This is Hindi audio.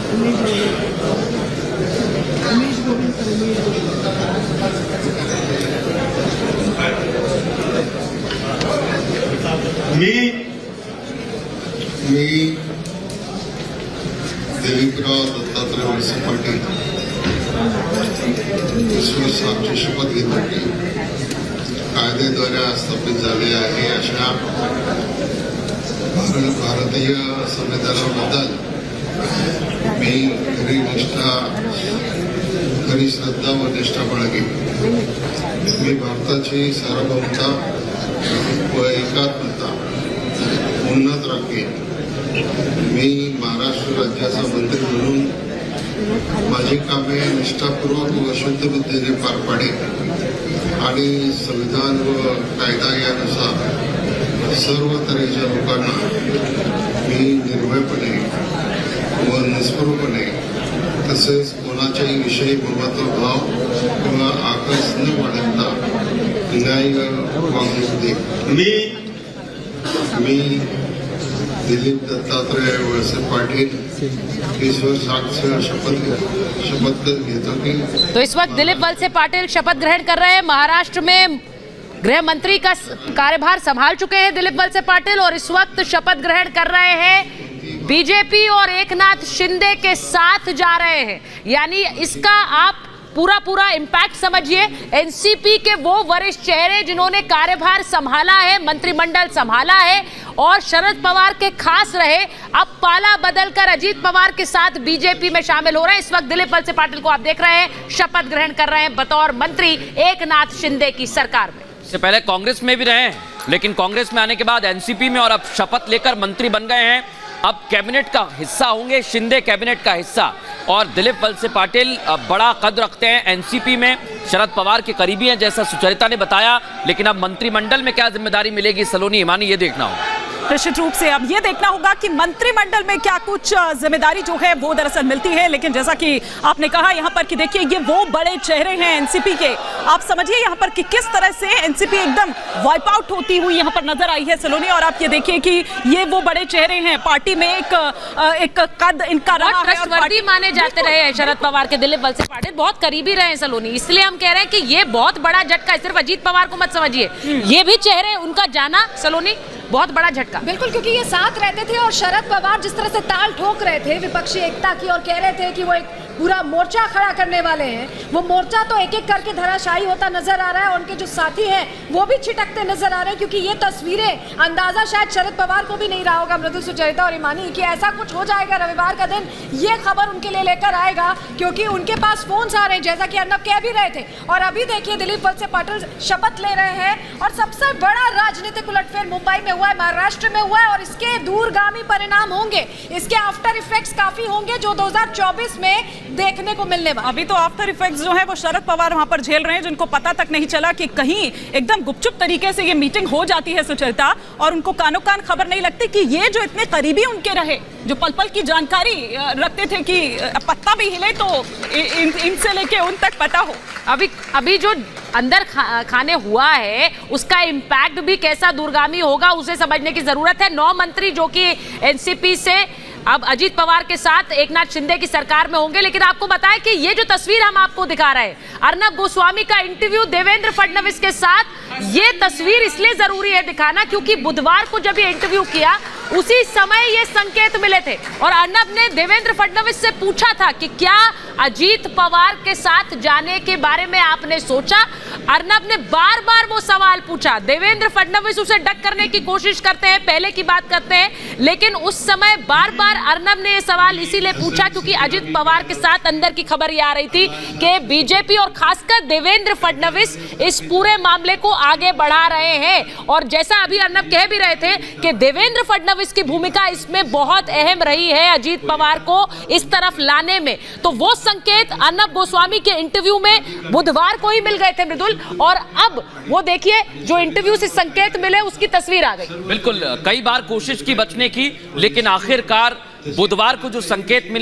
मी दिलीपराव दत्तात्रय वळसे पाटील विश्वासाची शपथ घेतो की कायद्याद्वारे स्थापित झाले आहे अशा भारतीय संविधानाबद्दल मी खरी श्रद्धा व निष्ठा बाळगेन. मी भारताची सार्वभौमता व एकात्मता उन्नत राखेन. मी महाराष्ट्र राज्याचा मंत्री म्हणून माझी कामे निष्ठापूर्वक व शुद्ध बुद्धीने पार पाडेन आणि संविधान व कायदा यानुसार सर्व तऱ्हेच्या लोकांना मी निर्भयपणे व निस्पृहपणे तसेच कोणाच्याही विषयी ममत्वभाव किंवा आकस न बाळगता न्याय वागणूक देईन. मी दिलीप दत्तात्रय वळसे पाटिल ईश्वर साक्ष शपथ घेता कि तो इस वक्त दिलीप वळसे पाटिल शपथ ग्रहण कर रहे हैं. महाराष्ट्र में गृह मंत्री का कार्यभार संभाल चुके हैं दिलीप वळसे पाटिल और इस वक्त शपथ ग्रहण कर रहे हैं बीजेपी और एकनाथ शिंदे के साथ जा रहे हैं. यानी इसका आप पूरा इम्पैक्ट समझिए. एनसीपी के वो वरिष्ठ चेहरे जिन्होंने कार्यभार संभाला है, मंत्रिमंडल संभाला है और शरद पवार के खास रहे, अब पाला बदलकर अजीत पवार के साथ बीजेपी में शामिल हो रहे हैं. इस वक्त दिलीप वळसे पाटिल को आप देख रहे हैं शपथ ग्रहण कर रहे हैं बतौर मंत्री एकनाथ शिंदे की सरकार में. इससे पहले कांग्रेस में भी रहे हैं, लेकिन कांग्रेस में आने के बाद एनसीपी में और अब शपथ लेकर मंत्री बन गए हैं. अब कैबिनेट का हिस्सा होंगे, शिंदे कैबिनेट का हिस्सा. और दिलीप वळसे पाटिल बड़ा कद रखते हैं एनसीपी में, शरद पवार के करीबी हैं जैसा सुचरिता ने बताया. लेकिन अब मंत्रिमंडल में क्या जिम्मेदारी मिलेगी सलोनी हिमानी, ये देखना होगा. निश्चित रूप से अब ये देखना होगा कि मंत्रिमंडल में क्या कुछ जिम्मेदारी जो है वो दरअसल मिलती है. लेकिन जैसा कि आपने कहा यहाँ पर कि देखिए ये वो बड़े चेहरे हैं एनसीपी के. आप समझिए यहाँ पर कि किस तरह से एनसीपी एकदम वाइप आउट होती हुई यहाँ पर नजर आई है सलोनी. और आप ये देखिए कि ये वो बड़े चेहरे हैं, पार्टी में एक कद इनका रहा है और पार्टी माने जाते रहे हैं शरद पवार के दिलीप वळसे पाटिल, बहुत करीबी रहे हैं सलोनी. इसलिए हम कह रहे हैं कि ये बहुत बड़ा झटका है. सिर्फ अजीत पवार को मत समझिए, ये भी चेहरे उनका जाना सलोनी बहुत बड़ा झटका. बिल्कुल, क्योंकि ये साथ रहते थे और शरद पवार जिस तरह से ताल ठोक रहे थे विपक्षी एकता की और कह रहे थे कि वो एक पूरा मोर्चा खड़ा करने वाले हैं, वो मोर्चा तो एक एक करके धराशायी होता नजर आ रहा है. उनके जो साथी हैं वो भी छिटकते नजर आ रहे हैं, क्योंकि ये तस्वीरें अंदाजा शायद शरद पवार को भी नहीं रहा होगा, मृदुल, सुचरिता और ईमानी, कि ऐसा कुछ हो जाएगा रविवार का दिन. ये खबर उनके लिए लेकर आएगा क्योंकि उनके पास फोन आ रहे हैं, जैसा कि अर्नब कह भी रहे थे. और अभी देखिए दिलीप वळसे पाटिल शपथ ले रहे हैं और सबसे बड़ा राजनीतिक उलटफेर मुंबई में हुआ है, महाराष्ट्र में हुआ है और इसके दूरगामी परिणाम होंगे, इसके आफ्टर इफेक्ट्स काफी होंगे जो 2024 में देखने को मिलने वाले. अभी तो आफ्टर इफेक्ट्स जो है वो शरद पवार वहां पर झेल रहे हैं, जिनको पता तक नहीं चला कि कहीं एकदम गुपचुप तरीके से ये मीटिंग हो जाती है सुचरिता, और उनको कानों कान खबर नहीं लगती कि ये जो इतने करीबी उनके रहे, जो पल पल की जानकारी रखते थे कि पत्ता भी हिले तो इनसे लेके उन तक पता हो. अभी जो अंदर खाने हुआ है उसका इम्पैक्ट भी कैसा दूरगामी होगा उसे समझने की जरूरत है. 9 मंत्री जो कि एनसीपी से अब अजीत पवार के साथ एकनाथ शिंदे की सरकार में होंगे. लेकिन आपको बताएं कि ये जो तस्वीर हम आपको दिखा रहे हैं, अर्नब गोस्वामी का इंटरव्यू देवेंद्र फडणवीस के साथ, ये तस्वीर इसलिए जरूरी है दिखाना क्योंकि बुधवार को जब ये इंटरव्यू किया उसी समय ये संकेत मिले थे और अर्नब ने देवेंद्र फडणवीस से पूछा था कि क्या अजीत पवार के साथ जाने के बारे में आपने सोचा. अर्नब ने बार बार वो सवाल पूछा. देवेंद्र फडणवीस उसे डक करने की कोशिश करते हैं, पहले की बात करते हैं, लेकिन उस समय बार बार अर्नब ने ये सवाल इसीलिए पूछा क्योंकि अजीत पवार के साथ अंदर की खबर ये आ रही थी कि बीजेपी और खासकर देवेंद्र फडणवीस इस पूरे मामले को आगे बढ़ा रहे हैं. और जैसा अभी अर्नब कह भी रहे थे कि देवेंद्र फडणवीस की भूमिका इसमें बहुत अहम रही है अजीत पवार को इस तरफ लाने में. तो वो संकेत अर्नब गोस्वामी के इंटरव्यू में बुधवार को ही मिल गए थे मृदुल, और अब वो देखिए जो इंटरव्यू से संकेत मिले उसकी तस्वीर आ गई. बिल्कुल, कई बार कोशिश की बचने की, लेकिन आखिरकार बुधवार को जो संकेत मिले